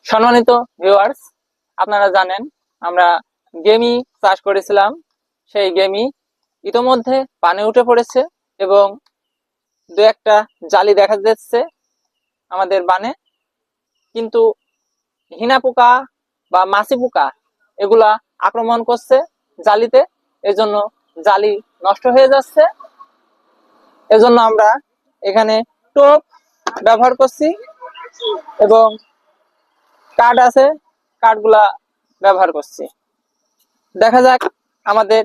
সম্মানিত ভিউয়ার্স, আপনারা জানেন আমরা গেমি চাষ করেছিলাম। সেই গেমি ইতোমধ্যে পানি উঠে পড়েছে এবং দু একটা জালি দেখা যাচ্ছে আমাদের বানে, কিন্তু হিনা পোকা বা মাছি পোকা এগুলা আক্রমণ করছে জালিতে। এজন্য জালি নষ্ট হয়ে যাচ্ছে। এজন্য আমরা এখানে টোপ ব্যবহার করছি এবং কাঠ আছে, কাঠগুলা ব্যবহার করছি। দেখা যাক আমাদের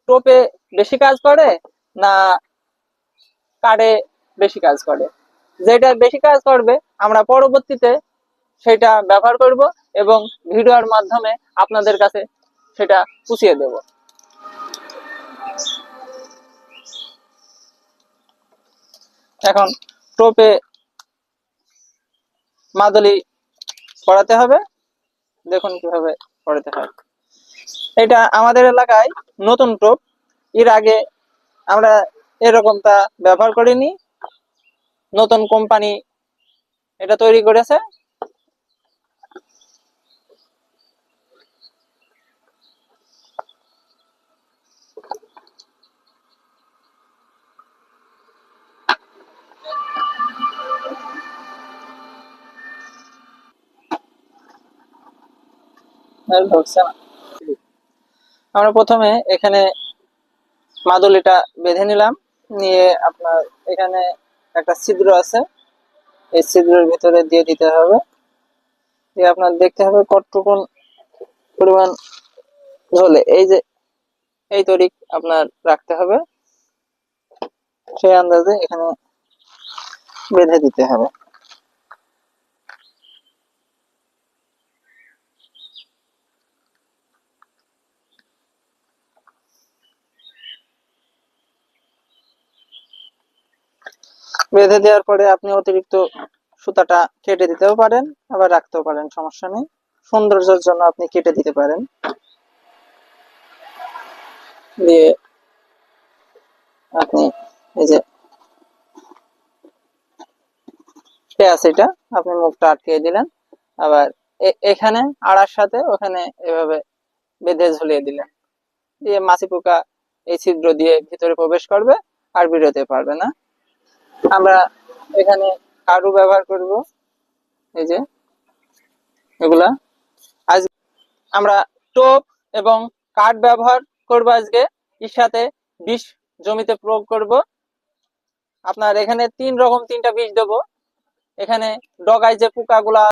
টোপে বেশি কাজ করে না কাঠে বেশি কাজ করে। যেটা বেশি কাজ করবে আমরা পরবর্তীতে সেটা ব্যবহার করব এবং ভিডিওর মাধ্যমে আপনাদের কাছে সেটা পুষিয়ে দেব। এখন টোপে মাদুলি পড়াতে হবে, দেখুন কিভাবে পড়াতে হয়। এটা আমাদের এলাকায় নতুন টোপ, এর আগে আমরা এরকমটা ব্যবহার করিনি। নতুন কোম্পানি এটা তৈরি করেছে। আমরা প্রথমে এখানে মাদুলিটা বেঁধে নিলাম, নিয়ে আপনার এখানে একটা ছিদ্র আছে, এই ছিদ্রের ভিতরে দিয়ে দিতে হবে। দিয়ে আপনার দেখতে হবে কতটুকুন পরিমাণ ঝোলে, এই যে এই তরিক আপনার রাখতে হবে, সেই আন্দাজে এখানে বেঁধে দিতে হবে। বেঁধে দেওয়ার পরে আপনি অতিরিক্ত সুতাটা কেটে দিতেও পারেন, আবার রাখতেও পারেন, সমস্যা নেই। সৌন্দর্যের জন্য আপনি কেটে দিতে পারেন। দিয়ে আপনি এই যে আছে এটা আপনি মুখটা আটকে দিলেন, আবার এখানে আড়ার সাথে ওখানে এভাবে বেঁধে ঝুলিয়ে দিলেন। দিয়ে মাছি পোকা এই ছিদ্র দিয়ে ভিতরে প্রবেশ করবে আর বেরোতে পারবে না। আমরা এখানে কারু ব্যবহার করব, এই যে এগুলা। আজ আমরা টোপ এবং কাঠ ব্যবহার করব আজকে, এর সাথে বিষ জমিতে প্রয়োগ করব। আপনার এখানে তিনটা বিষ দেবো। এখানে ডগায় যে পোকাগুলা